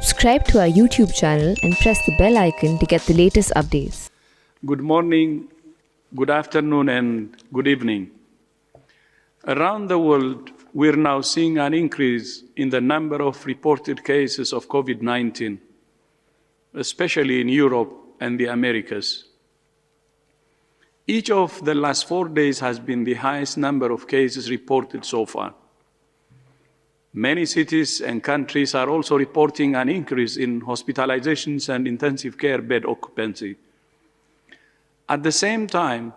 Subscribe to our YouTube channel and press the bell icon to get the latest updates. Good morning, good afternoon, and good evening. Around the world, we're now seeing an increase in the number of reported cases of COVID-19, especially in Europe and the Americas. Each of the last 4 days has been the highest number of cases reported so far. Many cities and countries are also reporting an increase in hospitalizations and intensive care bed occupancy. At the same time,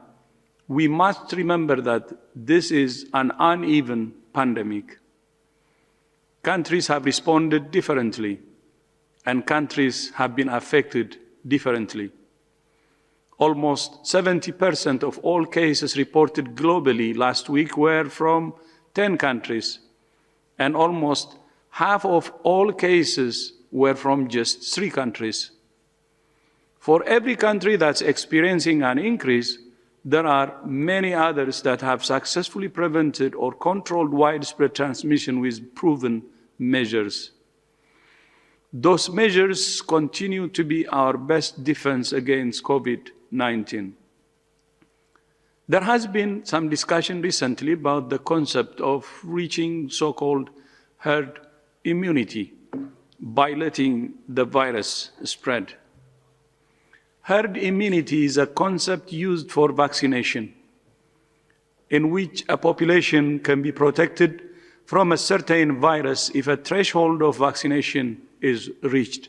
we must remember that this is an uneven pandemic. Countries have responded differently, and countries have been affected differently. Almost 70% of all cases reported globally last week were from 10 countries, and almost half of all cases were from just 3 countries. For every country that's experiencing an increase, there are many others that have successfully prevented or controlled widespread transmission with proven measures. Those measures continue to be our best defense against COVID-19. There has been some discussion recently about the concept of reaching so-called herd immunity by letting the virus spread. Herd immunity is a concept used for vaccination, in which a population can be protected from a certain virus if a threshold of vaccination is reached.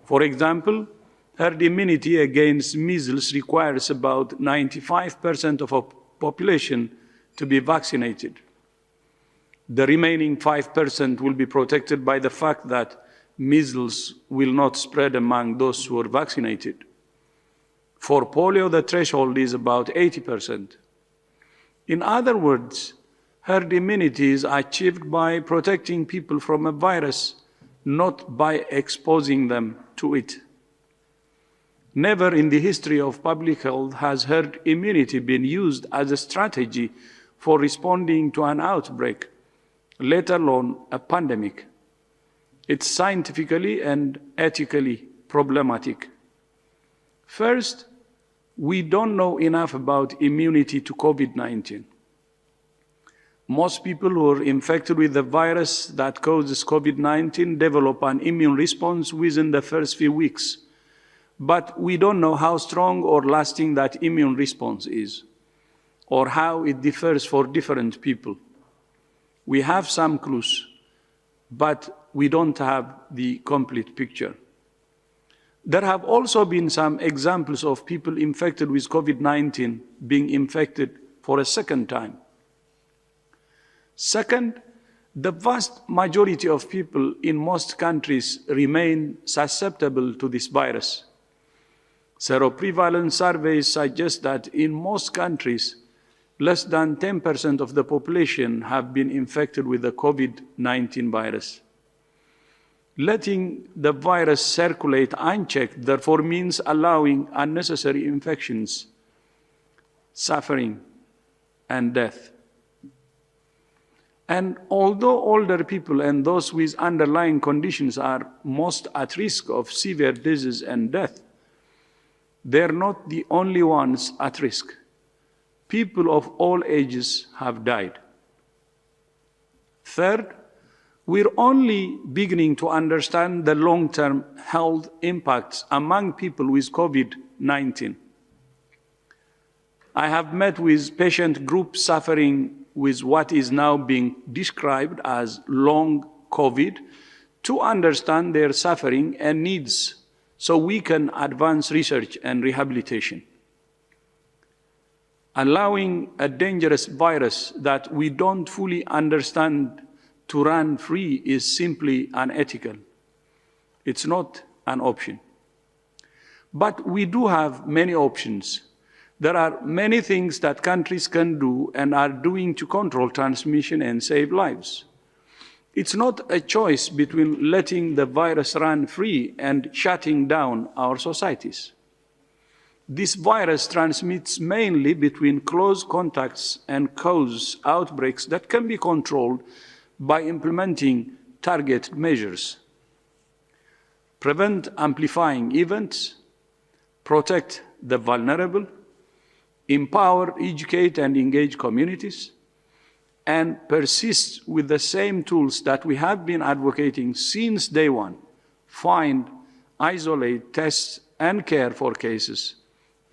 For example, herd immunity against measles requires about 95% of a population to be vaccinated. The remaining 5% will be protected by the fact that measles will not spread among those who are vaccinated. For polio, the threshold is about 80%. In other words, herd immunity is achieved by protecting people from a virus, not by exposing them to it. Never in the history of public health has herd immunity been used as a strategy for responding to an outbreak, let alone a pandemic. It's scientifically and ethically problematic. First, we don't know enough about immunity to COVID-19. Most people who are infected with the virus that causes COVID-19 develop an immune response within the first few weeks. But we don't know how strong or lasting that immune response is, or how it differs for different people. We have some clues, but we don't have the complete picture. There have also been some examples of people infected with COVID-19 being infected for a second time. Second, the vast majority of people in most countries remain susceptible to this virus. Seroprevalence surveys suggest that in most countries, less than 10% of the population have been infected with the COVID-19 virus. Letting the virus circulate unchecked, therefore, means allowing unnecessary infections, suffering, and death. And although older people and those with underlying conditions are most at risk of severe disease and death, they're not the only ones at risk. People of all ages have died. Third, we're only beginning to understand the long-term health impacts among people with COVID-19. I have met with patient groups suffering with what is now being described as long COVID to understand their suffering and needs so we can advance research and rehabilitation. Allowing a dangerous virus that we don't fully understand to run free is simply unethical. It's not an option. But we do have many options. There are many things that countries can do and are doing to control transmission and save lives. It's not a choice between letting the virus run free and shutting down our societies. This virus transmits mainly between close contacts and causes outbreaks that can be controlled by implementing targeted measures. prevent amplifying events, protect the vulnerable, empower, educate, and engage communities, and persist with the same tools that we have been advocating since day one: find, isolate, test, and care for cases,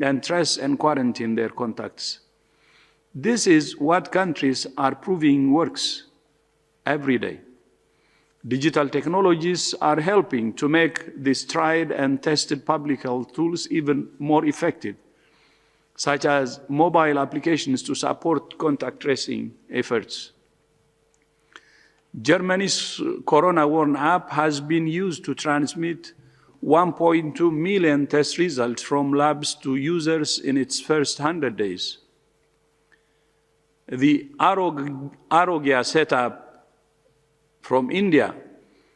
and trace and quarantine their contacts. This is what countries are proving works every day. Digital technologies are helping to make these tried and tested public health tools even more effective, such as mobile applications to support contact tracing efforts. Germany's Corona Warn app has been used to transmit 1.2 million test results from labs to users in its first 100 days. The Aarogya Setu from India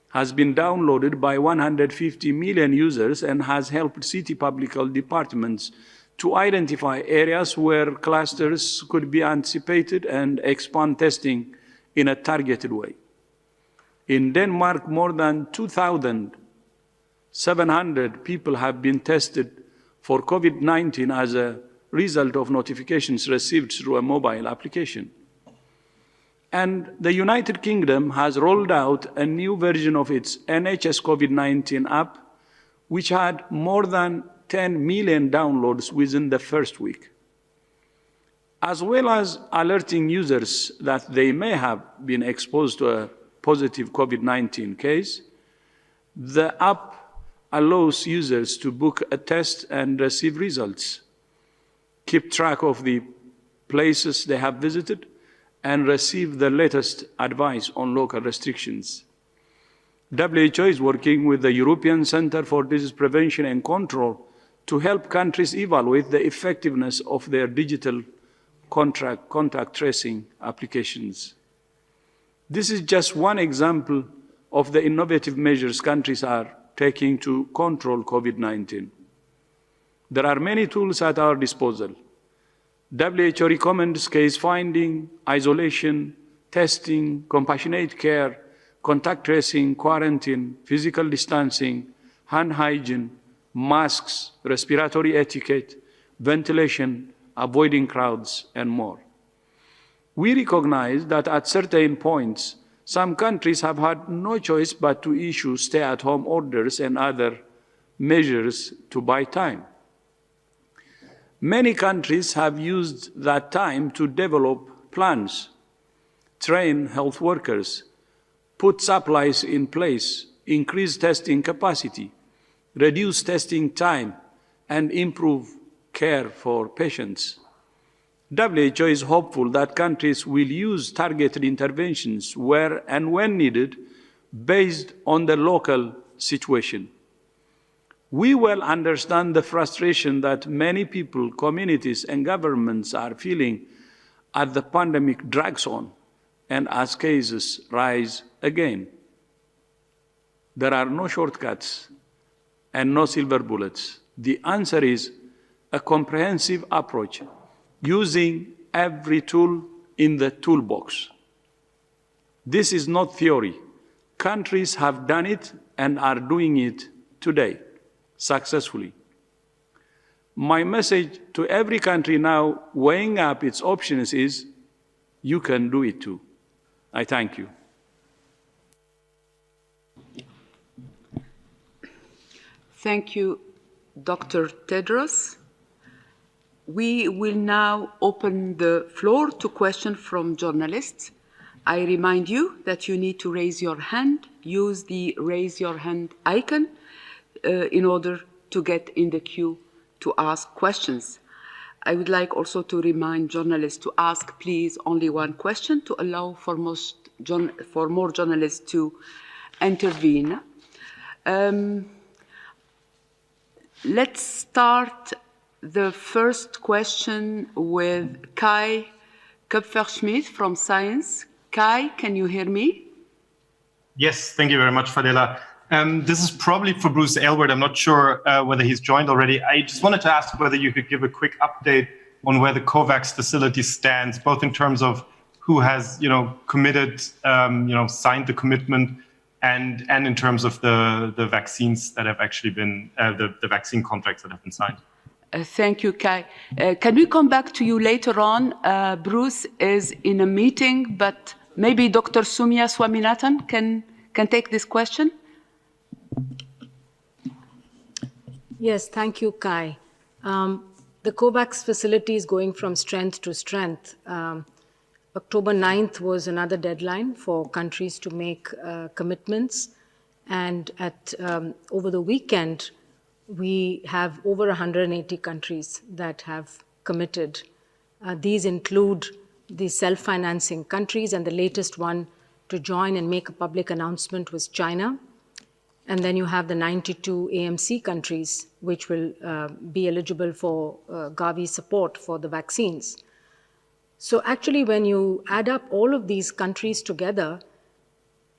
has been downloaded by 150 million users and has helped city public health departments to identify areas where clusters could be anticipated and expand testing in a targeted way. In Denmark, more than 2,700 people have been tested for COVID-19 as a result of notifications received through a mobile application. And the United Kingdom has rolled out a new version of its NHS COVID-19 app, which had more than 10 million downloads within the first week. As well as alerting users that they may have been exposed to a positive COVID-19 case, the app allows users to book a test and receive results, keep track of the places they have visited, and receive the latest advice on local restrictions. WHO is working with the European Centre for Disease Prevention and Control to help countries evaluate the effectiveness of their digital contact tracing applications. This is just one example of the innovative measures countries are taking to control COVID-19. There are many tools at our disposal. WHO recommends case finding, isolation, testing, compassionate care, contact tracing, quarantine, physical distancing, hand hygiene, masks, respiratory etiquette, ventilation, avoiding crowds, and more. We recognize that at certain points, some countries have had no choice but to issue stay-at-home orders and other measures to buy time. Many countries have used that time to develop plans, train health workers, put supplies in place, increase testing capacity, reduce testing time, and improve care for patients. WHO is hopeful that countries will use targeted interventions where and when needed, based on the local situation. We well understand the frustration that many people, communities, and governments are feeling as the pandemic drags on and as cases rise again. There are no shortcuts and no silver bullets. The answer is a comprehensive approach using every tool in the toolbox. This is not theory. Countries have done it and are doing it today successfully. My message to every country now weighing up its options is, you can do it too. I thank you. Thank you, Dr. Tedros. We will now open the floor to questions from journalists. I remind you that you need to raise your hand. Use the raise your hand icon in order to get in the queue to ask questions. I would like also to remind journalists to ask, please, only one question to allow for more journalists to intervene. Let's start the first question with Kai Kupferschmidt from Science. Kai, can you hear me? Yes, thank you very much, Fadela. This is probably for Bruce Aylward. I'm not sure whether he's joined already. I just wanted to ask whether you could give a quick update on where the COVAX facility stands, both in terms of who has, committed, signed the commitment and in terms of the vaccines that have actually been, the vaccine contracts that have been signed. Thank you, Kai. Can we come back to you later on? Bruce is in a meeting, but maybe Dr. Soumya Swaminathan can take this question. Yes, thank you, Kai. The COVAX facility is going from strength to strength. October 9th was another deadline for countries to make commitments. And over the weekend, we have over 180 countries that have committed. These include the self-financing countries, and the latest one to join and make a public announcement was China. And then you have the 92 AMC countries, which will be eligible for Gavi support for the vaccines. So actually, when you add up all of these countries together,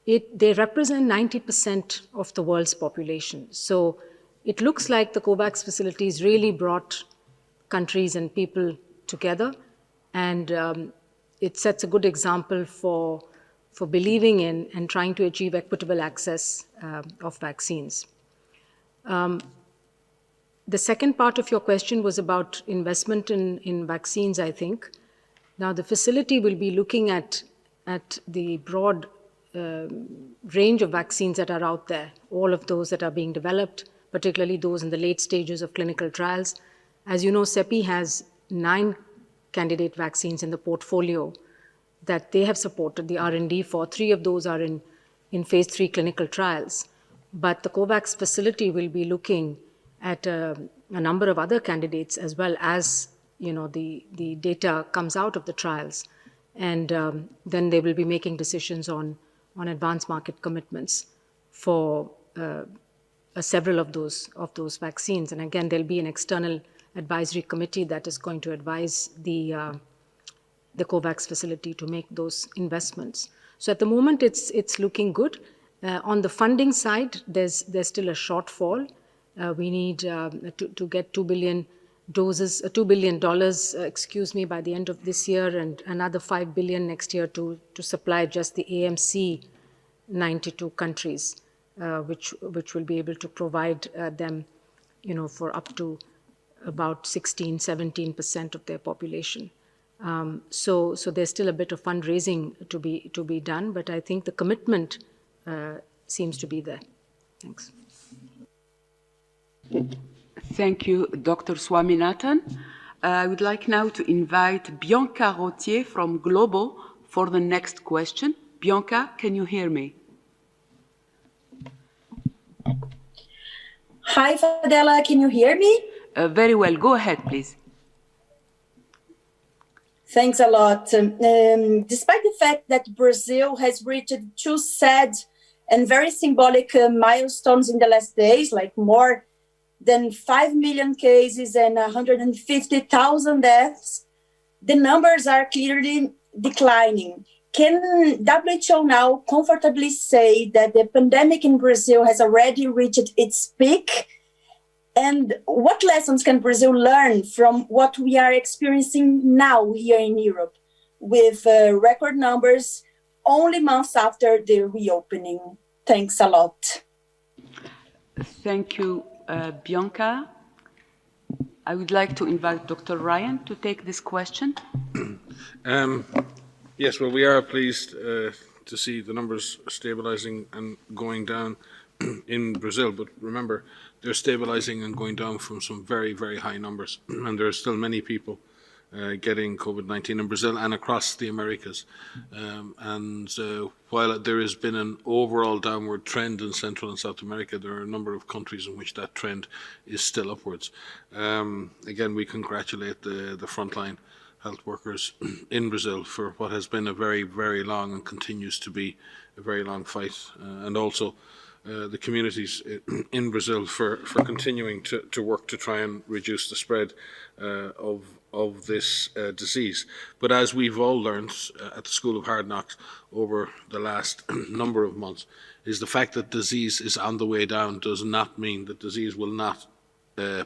they represent 90% of the world's population. So it looks like the COVAX facilities really brought countries and people together, and it sets a good example for believing in and trying to achieve equitable access of vaccines. The second part of your question was about investment in vaccines, I think. Now, the facility will be looking at the broad range of vaccines that are out there, all of those that are being developed, particularly those in the late stages of clinical trials. As you know, CEPI has 9 candidate vaccines in the portfolio that they have supported the R&D for. 3 of those are in phase 3 clinical trials. But the COVAX facility will be looking at a number of other candidates as well as the data comes out of the trials. And then they will be making decisions on advanced market commitments for several of those vaccines. And again, there'll be an external advisory committee that is going to advise the COVAX facility to make those investments. So at the moment, it's looking good. On the funding side, there's still a shortfall. We need to get 2 billion doses, $2 billion, by the end of this year, and another 5 billion next year to supply just the AMC 92 countries, which will be able to provide them, for up to about 17% of their population. So there's still a bit of fundraising to be done, but I think the commitment seems to be there. Thanks. Thank you, Dr. Swaminathan. I would like now to invite Bianca Rottier from Globo for the next question. Bianca, can you hear me? Hi, Fadela, can you hear me? Very well. Go ahead, please. Thanks a lot. Despite the fact that Brazil has reached 2 sad and very symbolic milestones in the last days, like more than 5 million cases and 150,000 deaths, the numbers are clearly declining. Can WHO now comfortably say that the pandemic in Brazil has already reached its peak? And what lessons can Brazil learn from what we are experiencing now here in Europe with record numbers only months after the reopening? Thanks a lot. Thank you, Bianca. I would like to invite Dr. Ryan to take this question. Yes, well, we are pleased to see the numbers stabilizing and going down in Brazil, but remember, they're stabilizing and going down from some very, very high numbers, and there are still many people getting COVID-19 in Brazil and across the Americas. While there has been an overall downward trend in Central and South America, there are a number of countries in which that trend is still upwards. Again, we congratulate the frontline health workers in Brazil for what has been a very, very long and continues to be a very long fight, and also the communities in Brazil for continuing to work to try and reduce the spread of this disease. But as we've all learned at the School of Hard Knocks over the last number of months, is the fact that disease is on the way down does not mean that disease will not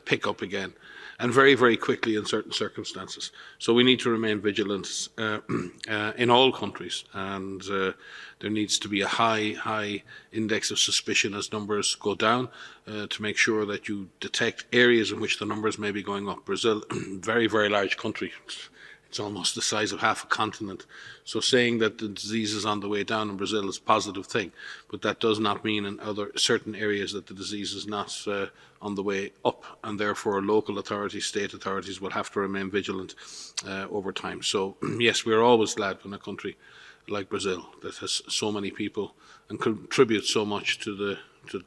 pick up again. and very, very quickly in certain circumstances. So we need to remain vigilant in all countries, and there needs to be a high index of suspicion as numbers go down to make sure that you detect areas in which the numbers may be going up. Brazil, very, very large country. It's almost the size of half a continent. So saying that the disease is on the way down in Brazil is a positive thing, but that does not mean in other certain areas that the disease is not on the way up, and therefore local authorities, state authorities will have to remain vigilant over time. So yes, we're always glad when a country like Brazil that has so many people and contributes so much to the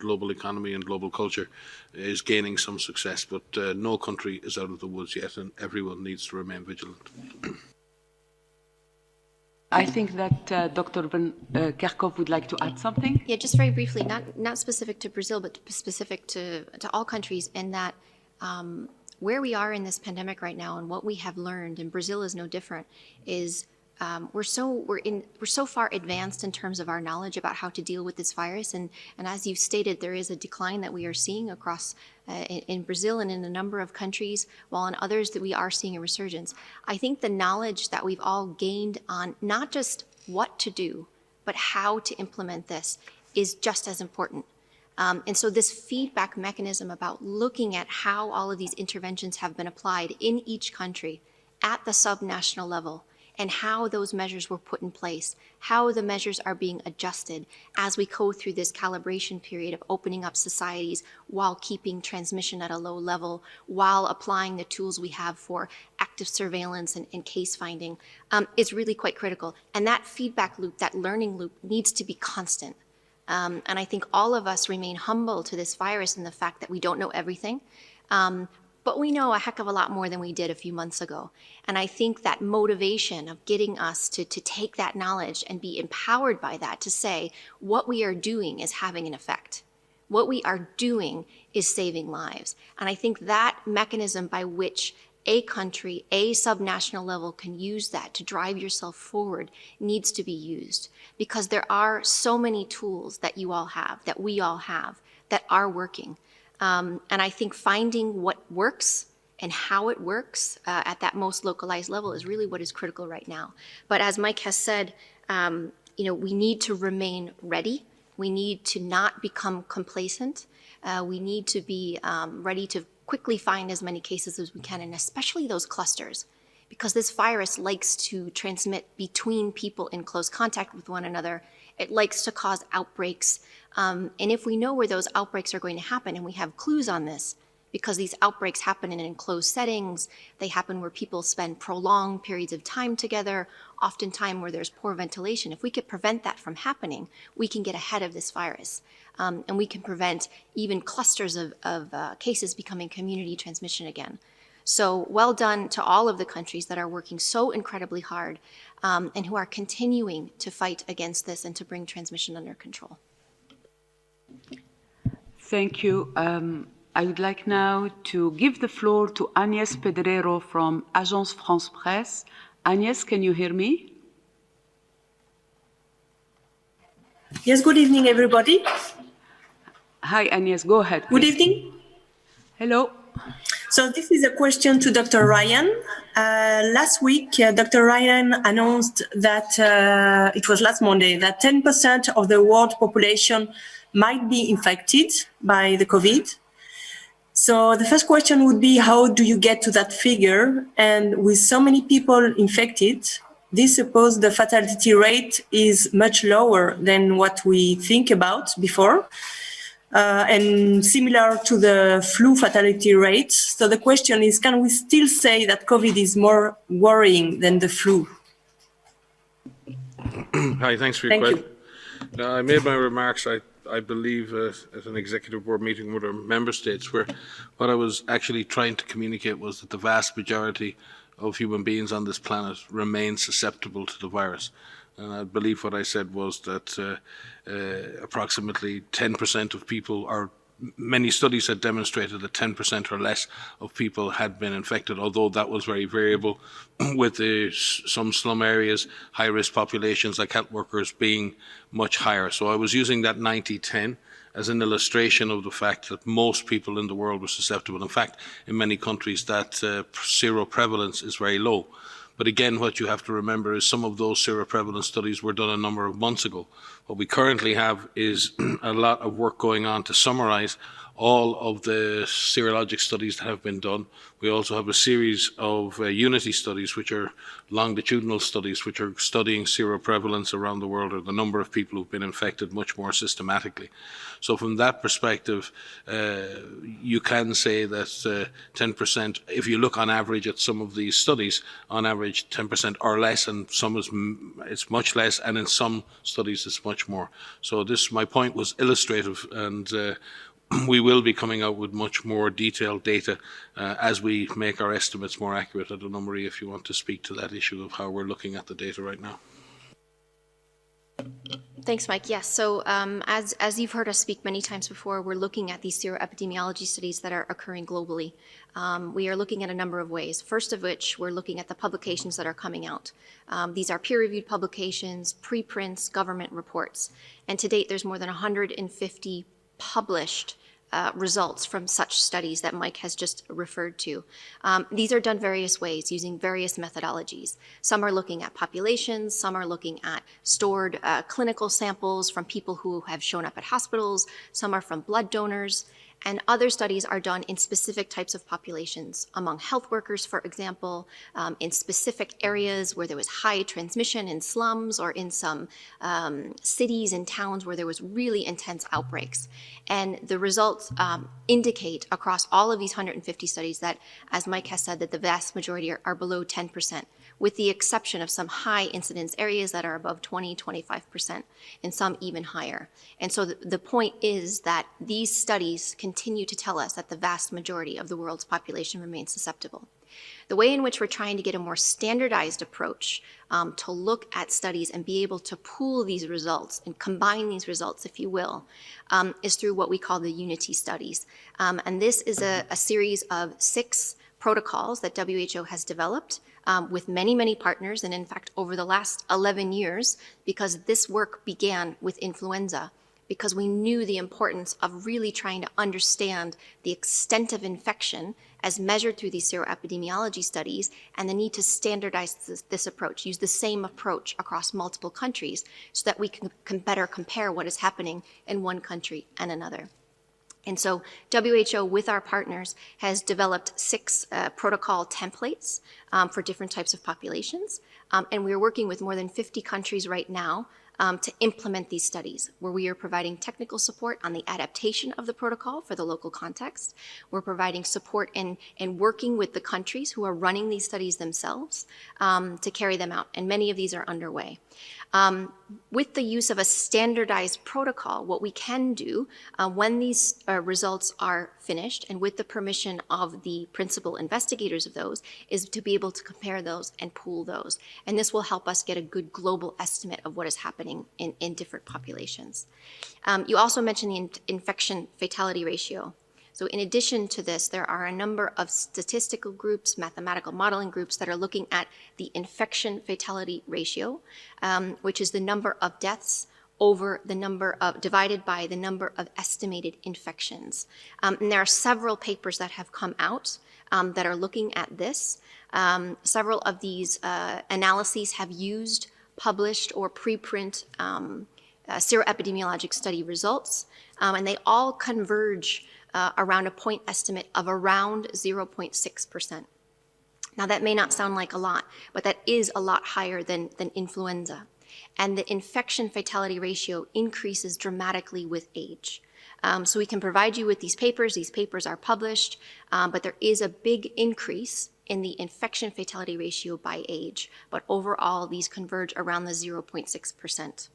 global economy and global culture is gaining some success, but no country is out of the woods yet, and everyone needs to remain vigilant. I think that Dr. Van Kerkhove would like to add something. Yeah, just very briefly, not specific to Brazil, but specific to all countries, in that where we are in this pandemic right now and what we have learned, and Brazil is no different, is we're so far advanced in terms of our knowledge about how to deal with this virus, and as you stated, there is a decline that we are seeing across in Brazil and in a number of countries, while in others that we are seeing a resurgence. I think the knowledge that we've all gained on not just what to do, but how to implement this is just as important. And so this feedback mechanism about looking at how all of these interventions have been applied in each country at the subnational level, and how those measures were put in place, how the measures are being adjusted as we go through this calibration period of opening up societies while keeping transmission at a low level, while applying the tools we have for active surveillance and case finding, is really quite critical. And that feedback loop, that learning loop, needs to be constant. And I think all of us remain humble to this virus and the fact that we don't know everything. But we know a heck of a lot more than we did a few months ago. And I think that motivation of getting us to take that knowledge and be empowered by that to say, what we are doing is having an effect. What we are doing is saving lives. And I think that mechanism by which a country, a subnational level can use that to drive yourself forward needs to be used. Because there are so many tools that you all have, that we all have, that are working. And I think finding what works and how it works at that most localized level is really what is critical right now. But as Mike has said, we need to remain ready. We need to not become complacent. We need to be ready to quickly find as many cases as we can, and especially those clusters, because this virus likes to transmit between people in close contact with one another. It likes to cause outbreaks. And if we know where those outbreaks are going to happen, and we have clues on this, because these outbreaks happen in enclosed settings, they happen where people spend prolonged periods of time together, oftentimes where there's poor ventilation. If we could prevent that from happening, we can get ahead of this virus. And we can prevent even clusters of cases becoming community transmission again. So well done to all of the countries that are working so incredibly hard and who are continuing to fight against this and to bring transmission under control. Thank you. I would like now to give the floor to Agnès Pedrero from Agence France Presse. Agnès, can you hear me? Yes, good evening, everybody. Hi, Agnès, go ahead. Good evening. Hello. So this is a question to Dr. Ryan. Last week, Dr. Ryan announced that, it was last Monday, that 10% of the world population might be infected by the COVID. So the first question would be, how do you get to that figure? And with so many people infected, this suppose the fatality rate is much lower than what we think about before. And similar to the flu fatality rate. So the question is, can we still say that COVID is more worrying than the flu? Hi, thanks for your question. I made my remarks, I believe, at an executive board meeting with our member states, where what I was actually trying to communicate was that the vast majority of human beings on this planet remain susceptible to the virus. And I believe what I said was that approximately 10% of people, or many studies had demonstrated that 10% or less of people had been infected, although that was very variable, with some slum areas, high-risk populations like health workers being much higher. So I was using that 90-10 as an illustration of the fact that most people in the world were susceptible. In fact, in many countries that seroprevalence is very low. But again, what you have to remember is some of those seroprevalence studies were done a number of months ago. What we currently have is a lot of work going on to summarize all of the serologic studies that have been done. We also have a series of unity studies, which are longitudinal studies, which are studying seroprevalence around the world, or the number of people who've been infected much more systematically. So from that perspective, you can say that 10%, if you look on average at some of these studies, on average 10% or less, and some it's much less, and in some studies it's much more. So this, my point was illustrative, and we will be coming out with much more detailed data as we make our estimates more accurate. I don't know, Maria, if you want to speak to that issue of how we're looking at the data right now. Thanks, Mike. Yes, so as you've heard us speak many times before, we're looking at these seroepidemiology studies that are occurring globally. We are looking at a number of ways. First of which, we're looking at the publications that are coming out. These are peer-reviewed publications, preprints, government reports. And to date, there's more than 150 published results from such studies that Mike has just referred to. These are done various ways using various methodologies. Some are looking at populations, some are looking at stored clinical samples from people who have shown up at hospitals, some are from blood donors, and other studies are done in specific types of populations, among health workers, for example, in specific areas where there was high transmission in slums, or in some cities and towns where there was really intense outbreaks. And the results indicate across all of these 150 studies that, as Mike has said, that the vast majority are below 10%, with the exception of some high incidence areas that are above 20, 25%, and some even higher. And so the point is that these studies continue to tell us that the vast majority of the world's population remains susceptible. The way in which we're trying to get a more standardized approach to look at studies and be able to pool these results and combine these results, if you will, is through what we call the unity studies. And this is a series of 6 protocols that WHO has developed with many, many partners, and in fact over the last 11 years, because this work began with influenza, because we knew the importance of really trying to understand the extent of infection as measured through these seroepidemiology studies, and the need to standardize this approach, use the same approach across multiple countries so that we can better compare what is happening in one country and another. And so WHO, with our partners, has developed 6 protocol templates for different types of populations. And we're working with more than 50 countries right now to implement these studies, where we are providing technical support on the adaptation of the protocol for the local context. We're providing support in working with the countries who are running these studies themselves to carry them out, and many of these are underway. With the use of a standardized protocol, what we can do when these results are finished, and with the permission of the principal investigators of those, is to be able to compare those and pool those. And this will help us get a good global estimate of what is happening in different populations. You also mentioned the infection fatality ratio. So in addition to this, there are a number of statistical groups, mathematical modeling groups that are looking at the infection fatality ratio, which is the number of deaths over the number of, divided by the number of estimated infections. And there are several papers that have come out that are looking at this. Several of these analyses have used published or preprint seroepidemiologic study results, and they all converge around a point estimate of around 0.6%. Now that may not sound like a lot, but that is a lot higher than influenza. And the infection fatality ratio increases dramatically with age. So we can provide you with these papers are published, but there is a big increase in the infection fatality ratio by age, but overall these converge around the 0.6%.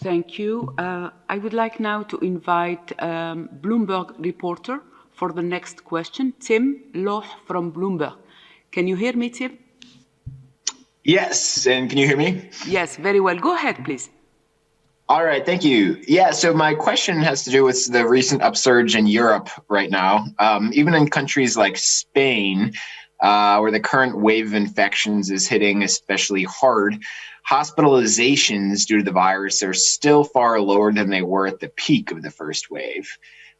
Thank you. I would like now to invite Bloomberg reporter for the next question, Tim Loh from Bloomberg. Can you hear me, Tim? Yes, and can you hear me? Yes, very well. Go ahead, please. All right, thank you. Yeah, so my question has to do with the recent upsurge in Europe right now. Even in countries like Spain, where the current wave of infections is hitting especially hard, hospitalizations due to the virus are still far lower than they were at the peak of the first wave.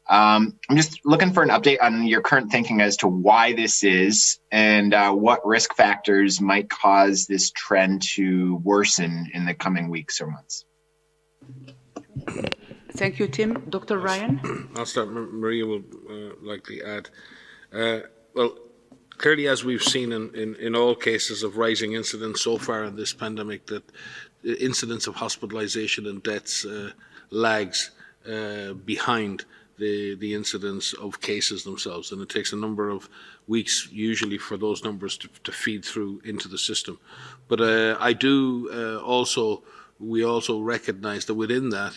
I'm just looking for an update on your current thinking as to why this is and what risk factors might cause this trend to worsen in the coming weeks or months. Thank you, Tim. Dr. Ryan? I'll start. Maria will likely add. Well, clearly, as we've seen in all cases of rising incidence so far in this pandemic, that the incidence of hospitalization and deaths lags behind the incidence of cases themselves, and it takes a number of weeks usually for those numbers to feed through into the system. But we also recognise that within that,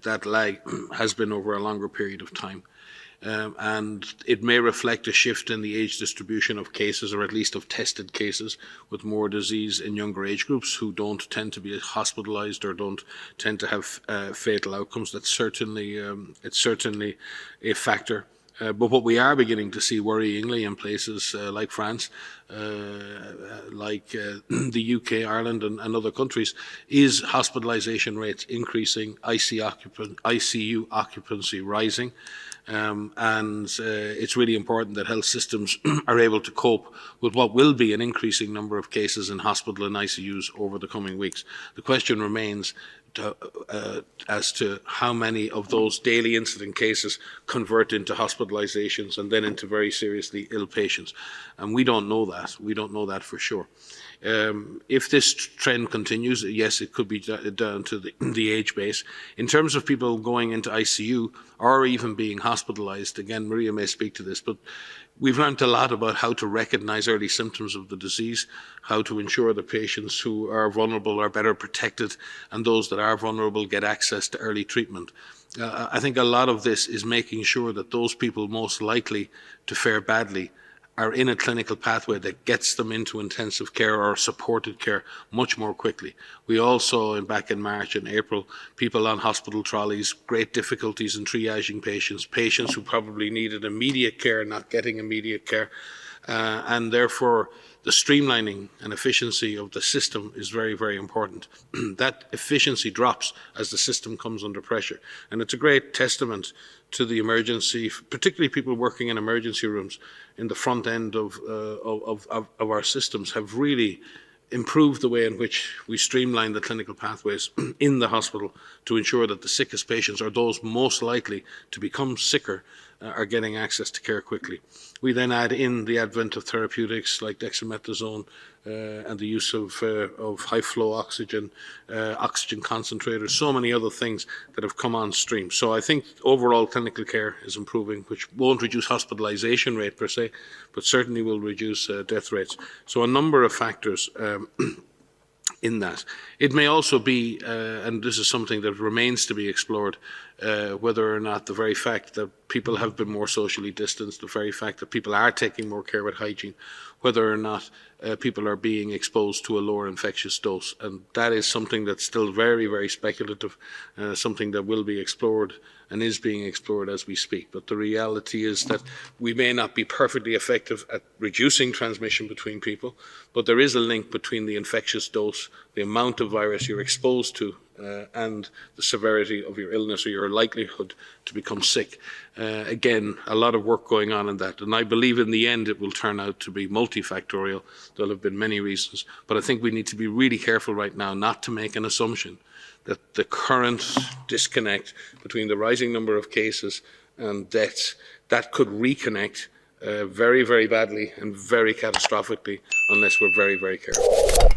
that lag has been over a longer period of time. And it may reflect a shift in the age distribution of cases, or at least of tested cases, with more disease in younger age groups who don't tend to be hospitalised or don't tend to have fatal outcomes. That's certainly it's certainly a factor. But what we are beginning to see worryingly in places like France, like the UK, Ireland and other countries, is hospitalisation rates increasing, ICU occupancy rising. And it's really important that health systems are able to cope with what will be an increasing number of cases in hospital and ICUs over the coming weeks. The question remains as to how many of those daily incident cases convert into hospitalizations and then into very seriously ill patients. And we don't know that. We don't know that for sure. If this trend continues, yes, it could be down to the age base. In terms of people going into ICU or even being hospitalized, again, Maria may speak to this, but we've learned a lot about how to recognize early symptoms of the disease, how to ensure that patients who are vulnerable are better protected, and those that are vulnerable get access to early treatment. I think a lot of this is making sure that those people most likely to fare badly are in a clinical pathway that gets them into intensive care or supported care much more quickly. We all saw back in March and April, people on hospital trolleys, great difficulties in triaging patients who probably needed immediate care not getting immediate care. And therefore, the streamlining and efficiency of the system is very, very important. That efficiency drops as the system comes under pressure. And it's a great testament to the emergency, particularly people working in emergency rooms in the front end of our systems have really improved the way in which we streamline the clinical pathways in the hospital to ensure that the sickest patients, or those most likely to become sicker, are getting access to care quickly. We then add in the advent of therapeutics like dexamethasone and the use of high-flow oxygen, oxygen concentrators, so many other things that have come on stream. So I think overall clinical care is improving, which won't reduce hospitalization rate per se, but certainly will reduce death rates. So a number of factors in that. It may also be, and this is something that remains to be explored, whether or not the very fact that people have been more socially distanced, the very fact that people are taking more care with hygiene, whether or not people are being exposed to a lower infectious dose. And that is something that's still very, very speculative, something that will be explored and is being explored as we speak. But the reality is that we may not be perfectly effective at reducing transmission between people, but there is a link between the infectious dose, the amount of virus you're exposed to, and the severity of your illness or your likelihood to become sick. Again, a lot of work going on in that. And I believe in the end it will turn out to be multifactorial. There'll have been many reasons. But I think we need to be really careful right now not to make an assumption that the current disconnect between the rising number of cases and deaths, that could reconnect very, very badly and very catastrophically unless we're very, very careful.